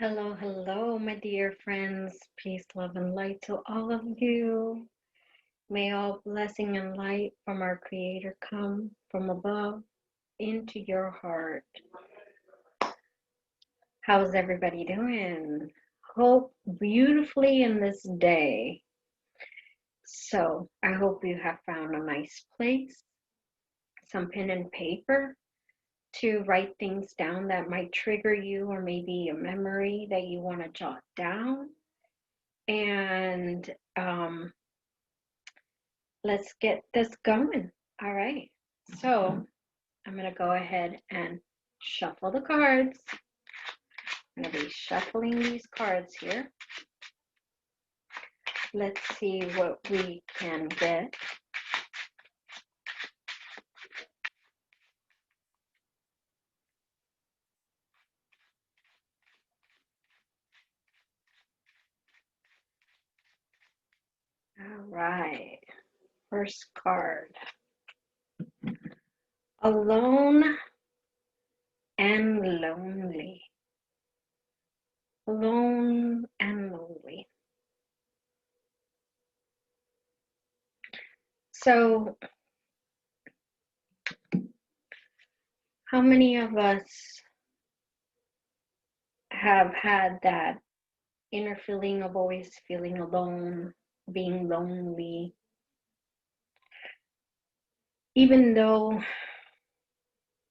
Hello, hello, my dear friends. Peace, love, and light to all of you. May all blessing and light from our Creator come from above into your heart. How's everybody doing? Hope beautifully in this day. So, I hope you have found a nice place, some pen and paper to write things down that might trigger you, or maybe a memory that you want to jot down. And let's get this going. All right. So I'm going to go ahead and shuffle the cards. I'm going to be shuffling these cards here. Let's see what we can get. All right. First card. Alone and lonely. Alone and lonely. So, how many of us have had that inner feeling of always feeling alone, being lonely, even though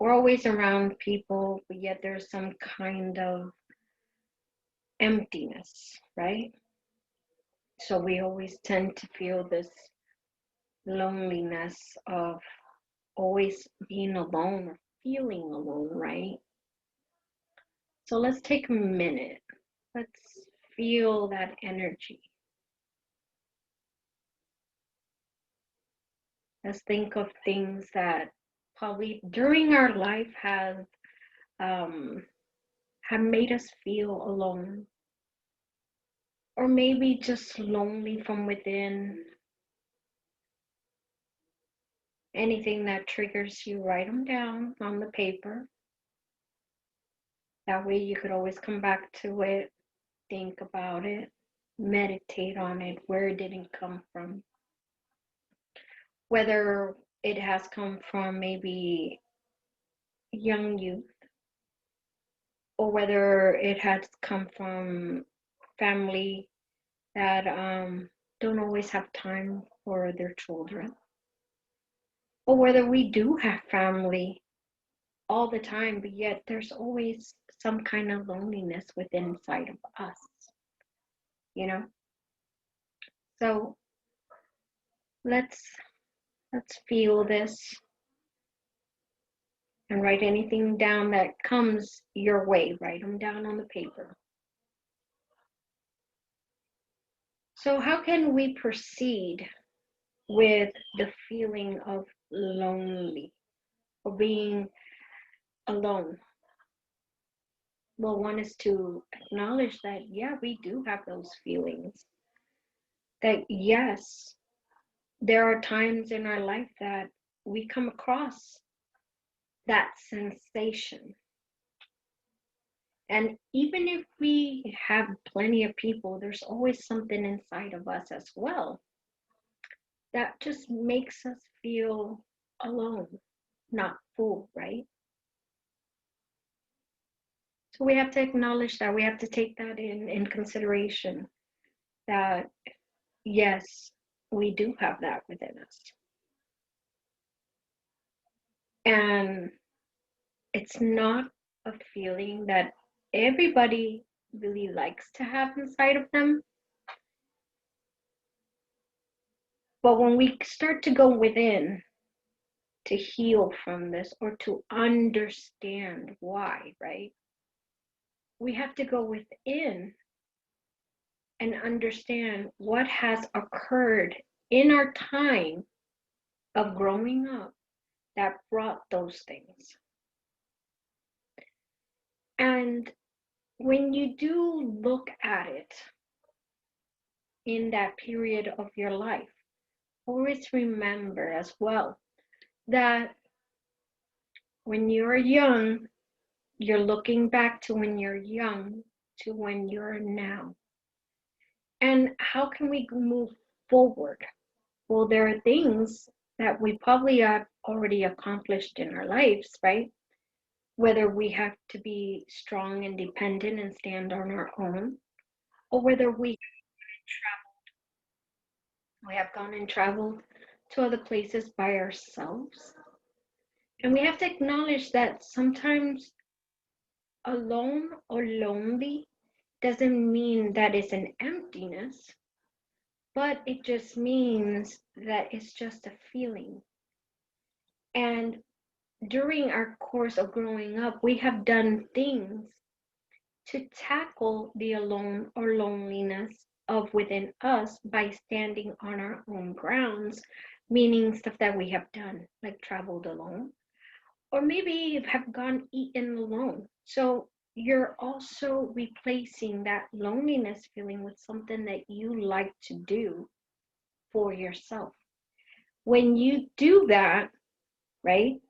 we're always around people, but yet there's some kind of emptiness, right? So we always tend to feel this loneliness of always being alone or feeling alone, right? So let's take a minute. Let's feel that energy. Let's think of things that probably during our life um, have made us feel alone, or maybe just lonely from within. Anything that triggers you, write them down on the paper. That way you could always come back to it, think about it, meditate on it. Where did it come from? Whether it has come from maybe young youth, or whether it has come from family that don't always have time for their children, or whether we do have family all the time, but yet there's always some kind of loneliness within inside of us, you know? So let's let's feel this and write anything down that comes your way. Write them down on the paper. So how can we proceed with the feeling of lonely or being alone? Well, one is to acknowledge that, yeah, we do have those feelings. That, yes, there are times in our life that we come across that sensation. And even if we have plenty of people, there's always something inside of us as well that just makes us feel alone, not full, right? So we have to acknowledge that. We have to take that in consideration that, yes, we do have that within us. And it's not a feeling that everybody really likes to have inside of them. But when we start to go within to heal from this or to understand why, right? We have to go within and understand what has occurred in our time of growing up that brought those things. And when you do look at it in that period of your life, always remember as well that when you're young, you're looking back to when you're young, to when you're now. And how can we move forward? Well, there are things that we probably have already accomplished in our lives, right? Whether we have to be strong, independent, and stand on our own, or whether we have gone and traveled to other places by ourselves. And we have to acknowledge that sometimes alone or lonely doesn't mean that it's an emptiness, but it just means that it's just a feeling. And during our course of growing up, we have done things to tackle the alone or loneliness of within us by standing on our own grounds, meaning stuff that we have done, like traveled alone, or maybe have gone eaten alone. So you're also replacing that loneliness feeling with something that you like to do for yourself. When you do that, right?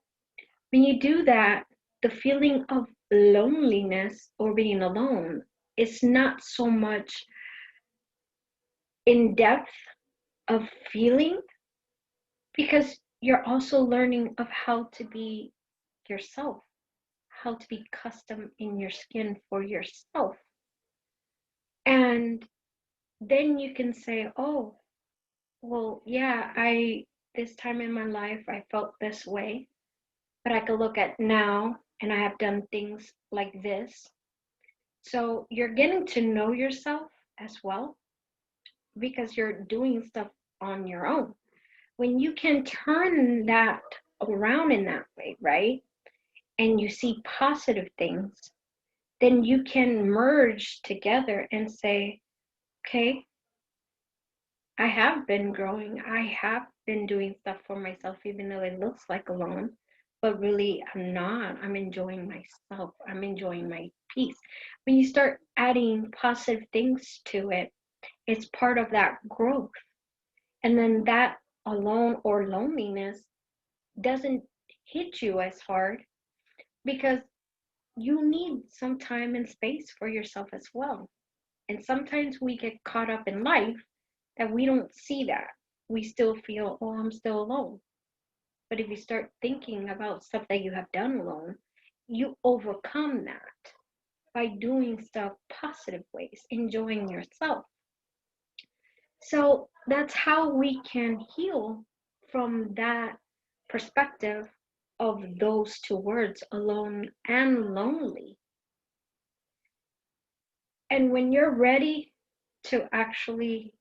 When you do that, the feeling of loneliness or being alone is not so much in depth of feeling because you're also learning of how to be yourself, how to be custom in your skin for yourself. And then you can say, oh, well, yeah, this time in my life, I felt this way, but I could look at now and I have done things like this. So you're getting to know yourself as well because you're doing stuff on your own. When you can turn that around in that way, right? And you see positive things, then you can merge together and say, okay, I have been growing. I have been doing stuff for myself, even though it looks like alone. But really, I'm not. I'm enjoying myself. I'm enjoying my peace. When you start adding positive things to it, it's part of that growth. And then that alone or loneliness doesn't hit you as hard because you need some time and space for yourself as well. And sometimes we get caught up in life that we don't see that. We still feel, oh, I'm still alone. But if you start thinking about stuff that you have done alone, you overcome that by doing stuff positive ways, enjoying yourself. So that's how we can heal from that perspective of those two words, alone and lonely. And when you're ready to actually,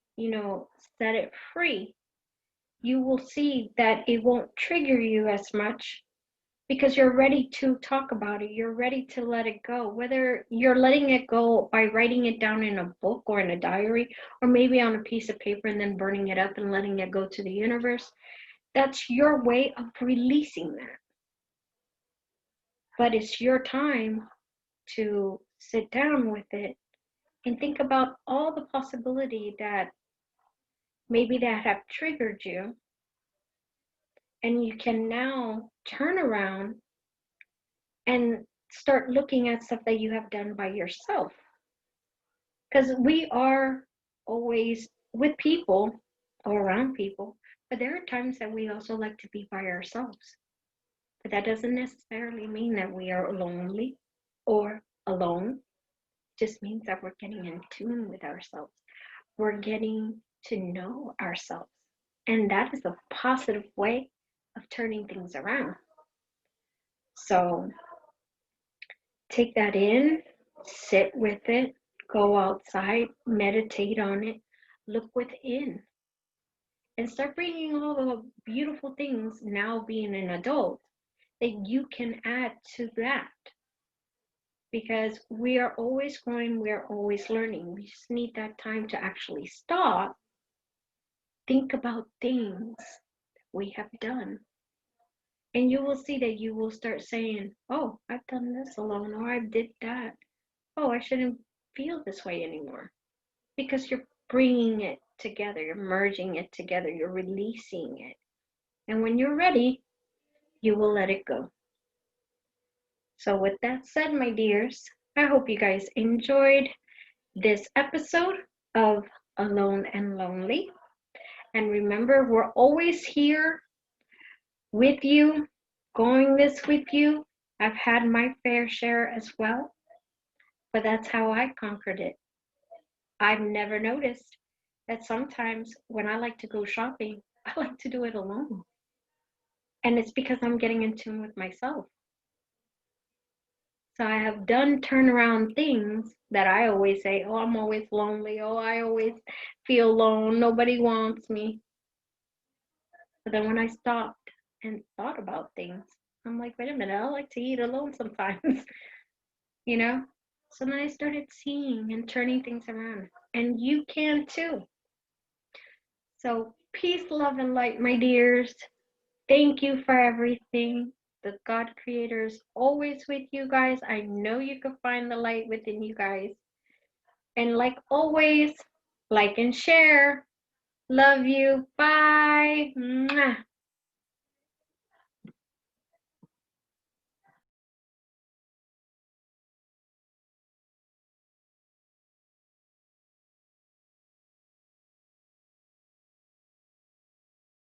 set it free, you will see that it won't trigger you as much because you're ready to talk about it. You're ready to let it go. Whether you're letting it go by writing it down in a book or in a diary, or maybe on a piece of paper and then burning it up and letting it go to the universe, that's your way of releasing that. But it's your time to sit down with it and think about all the possibility that maybe that have triggered you, and you can now turn around and start looking at stuff that you have done by yourself. Because we are always with people or around people, but there are times that we also like to be by ourselves. But that doesn't necessarily mean that we are lonely or alone. It just means that we're getting in tune with ourselves. We're getting to know ourselves. And that is a positive way of turning things around. So take that in, sit with it, go outside, meditate on it, look within, and start bringing all the beautiful things now being an adult that you can add to that. Because we are always growing, we are always learning. We just need that time to actually stop, think about things we have done. And you will see that you will start saying, oh, I've done this alone, or I did that. Oh, I shouldn't feel this way anymore. Because you're bringing it together, you're merging it together, you're releasing it. And when you're ready, you will let it go. So, with that said, my dears, I hope you guys enjoyed this episode of Alone and Lonely. And remember, we're always here with you, going this with you. I've had my fair share as well, but that's how I conquered it. I've never noticed that sometimes when I like to go shopping, I like to do it alone. And it's because I'm getting in tune with myself. So I have done turnaround things that I always say, oh, I'm always lonely. Oh, I always feel alone. Nobody wants me. But then when I stopped and thought about things, I'm like, wait a minute, I like to eat alone sometimes, you know? So then I started seeing and turning things around. And you can too. So peace, love, and light, my dears. Thank you for everything. The God Creator is always with you guys. I know you can find the light within you guys. And like always, like and share. Love you. Bye. Mwah.